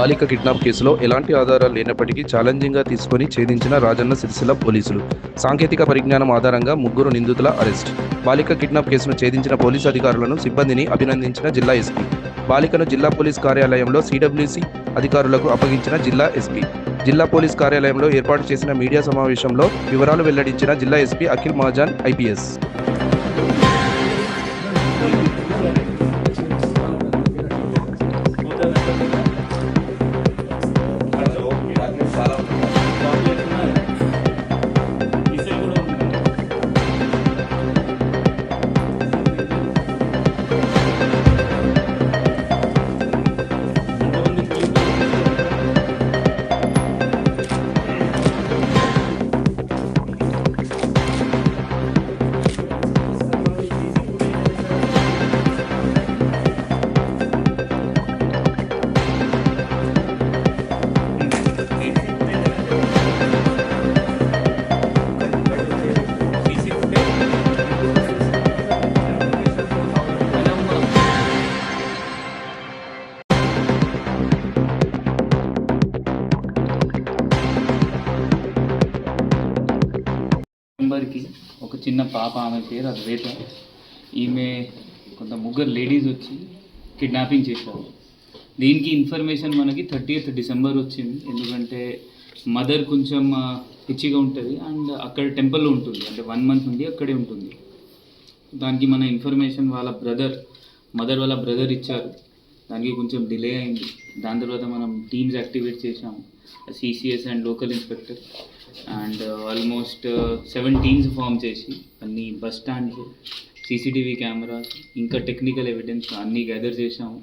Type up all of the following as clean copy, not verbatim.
బాలిక కిడ్నాప్ కేసులో ఎలాంటి ఆధారాలు లేనప్పటికీ ఛాలెంజింగ్గా తీసుకొని ఛేదించిన రాజన్న సిరిసిల్ల పోలీసులు. సాంకేతిక పరిజ్ఞానం ఆధారంగా 3 నిందితుల అరెస్ట్. బాలిక కిడ్నాప్ కేసును ఛేదించిన పోలీసు అధికారులను, సిబ్బందిని అభినందించిన జిల్లా ఎస్పీ. బాలికను జిల్లా పోలీస్ కార్యాలయంలో సిడబ్ల్యూసి అధికారులకు అప్పగించిన జిల్లా ఎస్పీ. జిల్లా పోలీస్ కార్యాలయంలో ఏర్పాటు చేసిన మీడియా సమావేశంలో వివరాలు వెల్లడించిన జిల్లా ఎస్పీ అఖిల్ మహాజన్ ఐపీఎస్. కి ఒక చిన్న పాప, ఆమె పేరు అద్వైత. ఈమె కొంత 3 లేడీస్ వచ్చి కిడ్నాపింగ్ చేశారు. దీనికి ఇన్ఫర్మేషన్ మనకి 30th డిసెంబర్ వచ్చింది. ఎందుకంటే మదర్ కొంచెం పిచ్చిగా ఉంటుంది అండ్ అక్కడ టెంపుల్లో ఉంటుంది, అంటే 1 మంత్ నుండి అక్కడే ఉంటుంది. దానికి మన ఇన్ఫర్మేషన్ మదర్ వాళ్ళ బ్రదర్ ఇచ్చారు. దానికి కొంచెం డిలే అయింది. దాని తర్వాత మనం టీమ్స్ యాక్టివేట్ చేసాము, CCS and local inspector and almost 7 teams form చేసి అన్ని బస్ స్టాండ్స్, సీసీటీవీ కెమెరాస్, ఇంకా టెక్నికల్ ఎవిడెన్స్ అన్నీ గ్యాదర్ చేసాము.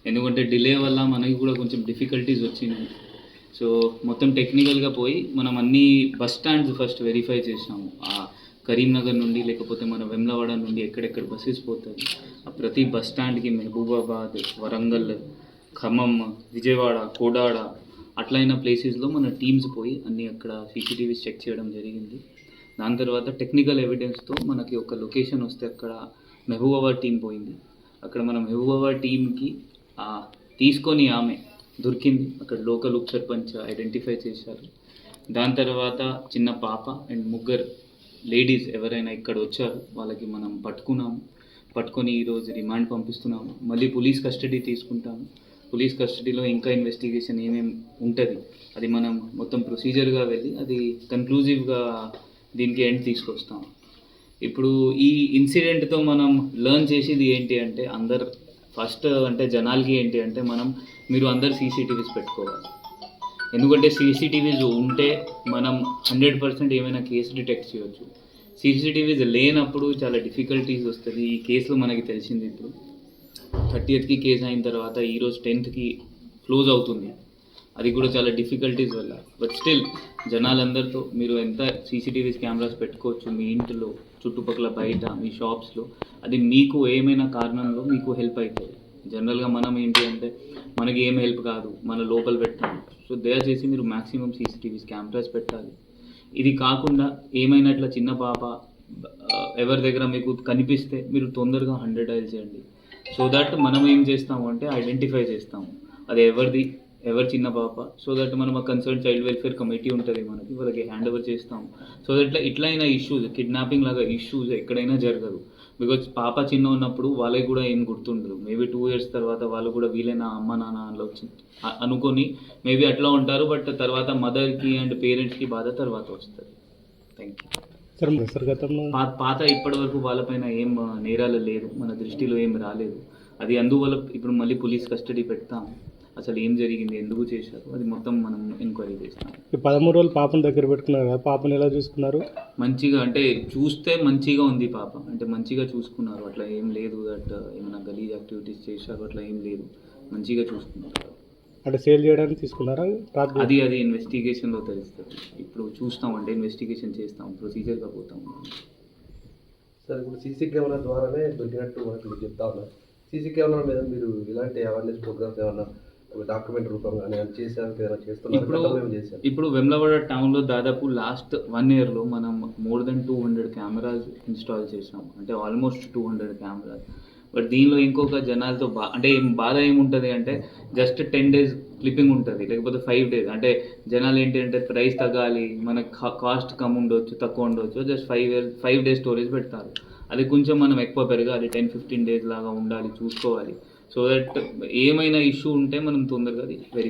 ఎందుకంటే డిలే వల్ల మనకి కూడా కొంచెం డిఫికల్టీస్ వచ్చింది. సో మొత్తం టెక్నికల్గా పోయి మనం అన్ని బస్ స్టాండ్స్ ఫస్ట్ వెరిఫై చేసాము. కరీంనగర్ నుండి లేకపోతే మన వెమ్లవాడ నుండి ఎక్కడెక్కడ బస్సెస్ పోతాయి, ఆ ప్రతి బస్ స్టాండ్కి మహబూబాబాద్, వరంగల్, ఖమ్మం, విజయవాడ, కోడాడ అట్లయిన ప్లేసెస్లో మన టీమ్స్ పోయి అన్నీ అక్కడ సీసీటీవీస్ చెక్ చేయడం జరిగింది. దాని తర్వాత టెక్నికల్ ఎవిడెన్స్తో మనకి ఒక లొకేషన్ వస్తే అక్కడ మహబూబాబాద్ టీం పోయింది. అక్కడ మనం మహబూబాబాద్ టీంకి తీసుకొని ఆమె దొరికింది. అక్కడ లోకల్ ఉప సర్పంచ్ ఐడెంటిఫై చేశారు. దాని తర్వాత చిన్న పాప అండ్ 3 లేడీస్ ఎవరైనా ఇక్కడ వచ్చారు వాళ్ళకి మనం పట్టుకొని ఈరోజు రిమాండ్ పంపిస్తున్నాము. మళ్ళీ పోలీస్ కస్టడీ తీసుకుంటాము. పోలీస్ కస్టడీలో ఇంకా ఇన్వెస్టిగేషన్ ఏమేమి ఉంటుంది అది మనం మొత్తం ప్రొసీజర్గా వెళ్ళి అది కన్క్లూజివ్గా దీనికి ఎండ్ తీసుకొస్తాం. ఇప్పుడు ఈ ఇన్సిడెంట్తో మనం లెర్న్ చేసేది ఏంటి అంటే, ఫస్ట్ జనాలకి ఏంటి అంటే మీరు అందరు సీసీటీవీస్ పెట్టుకోవాలి. ఎందుకంటే సీసీటీవీస్ ఉంటే మనం 100% ఏమైనా కేసు డిటెక్ట్ చేయవచ్చు. సీసీటీవీస్ లేనప్పుడు చాలా డిఫికల్టీస్ వస్తుంది. ఈ కేసులో మనకి తెలిసింది ఇప్పుడు 30th కేసు అయిన తర్వాత ఈరోజు 10th క్లోజ్ అవుతుంది. అది కూడా చాలా డిఫికల్టీస్ వల్ల. బట్ స్టిల్ జనాలందరితో మీరు ఎంత సీసీటీవీస్ కెమెరాస్ పెట్టుకోవచ్చు మీ ఇంట్లో, చుట్టుపక్కల, బయట, మీ షాప్స్లో. అది మీకు ఏమైనా కారణంలో మీకు హెల్ప్ అవుతుంది. జనరల్గా మనం ఏంటి అంటే మనకి ఏం హెల్ప్ కాదు, మన లోపల పెట్టాలి. సో దయచేసి మీరు మ్యాక్సిమం సీసీటీవీస్ కెమెరాస్ పెట్టాలి. ఇది కాకుండా ఏమైనా ఇట్లా చిన్న పాప ఎవరి దగ్గర మీకు కనిపిస్తే మీరు తొందరగా 100 డయల్ చేయండి. సో దట్ మనం ఏం చేస్తాము అంటే ఐడెంటిఫై చేస్తాము అది ఎవరి చిన్న పాప. సో దట్ మనం ఆ కన్సర్న్ చైల్డ్ వెల్ఫేర్ కమిటీ ఉంటుంది మనకి, వాళ్ళకి హ్యాండ్ ఓవర్ చేస్తాము. సో దట్ ఇట్లయినా ఇష్యూస్, కిడ్నాపింగ్ లాగా ఇష్యూస్ ఎక్కడైనా జరగదు. బికాజ్ పాప చిన్న ఉన్నప్పుడు వాళ్ళకి కూడా ఏం గుర్తుండదు. మేబీ 2 years తర్వాత వాళ్ళు కూడా వీలైన అమ్మ నాన్న అనుకొని మేబీ అట్లా ఉంటారు. బట్ తర్వాత మదర్కి అండ్ పేరెంట్స్కి బాధ తర్వాత వస్తుంది. Thank you. పాత ఇప్పటి వరకు వాళ్ళపైన ఏం నేరాలు లేదు, మన దృష్టిలో ఏం రాలేదు. అది అందువల్ల ఇప్పుడు మళ్ళీ పోలీస్ కస్టడీ పెడతాం. అసలు ఏం జరిగింది, ఎందుకు చేశారు, అది మొత్తం మనం ఎంక్వైరీ చేస్తాం. 13 రోజులు పాపను దగ్గర పెట్టుకున్నారు కదా, పాపను ఎలా చూసుకున్నారు? మంచిగా, చూస్తే మంచిగా ఉంది పాప, మంచిగా చూసుకున్నారు. అట్లా ఏం లేదు దట్ ఏమైనా గలీజ్ యాక్టివిటీస్ చేశారు, అట్లా ఏం లేదు. మంచిగా చూసుకున్నారు. సేల్ చేయడానికి తీసుకున్నారా? అది ఇన్వెస్టిగేషన్లో తెలుస్తుంది. ఇప్పుడు చూస్తామంటే ఇన్వెస్టిగేషన్ చేస్తాం, ప్రొసీజర్గా పోతాం. సార్, ఇప్పుడు సీసీ కెమెరా ద్వారానే దొరికినట్టు మనకు చెప్తా ఉన్నారు. సీసీ కెమెరా మీద మీరు ఇలాంటి అవేర్నెస్ ప్రోగ్రామ్స్ ఏమన్నా డాక్యుమెంట్ రూపంగా ఇప్పుడు వెమ్లవాడ టౌన్లో దాదాపు లాస్ట్ 1 yearలో మనం more than 200 కెమెరాస్ ఇన్స్టాల్ చేసాం. Almost 200 cameras. బట్ దీనిలో ఇంకొక జనాలతో అంటే ఏం బాధ ఏముంటుంది అంటే జస్ట్ 10 days క్లిప్పింగ్ ఉంటుంది, లేకపోతే 5 days. అంటే జనాలు ఏంటి అంటే ప్రైస్ తగ్గాలి, మనకు కాస్ట్ కమ్ ఉండొచ్చు, తక్కువ ఉండొచ్చు, జస్ట్ 5 days స్టోరేజ్ పెడతారు. అది కొంచెం మనం ఎక్కువ పెరగాలి, 10-15 days లాగా ఉండాలి, చూసుకోవాలి. సో దట్ ఏమైనా ఇష్యూ ఉంటే మనం తొందరగా వెరిఫై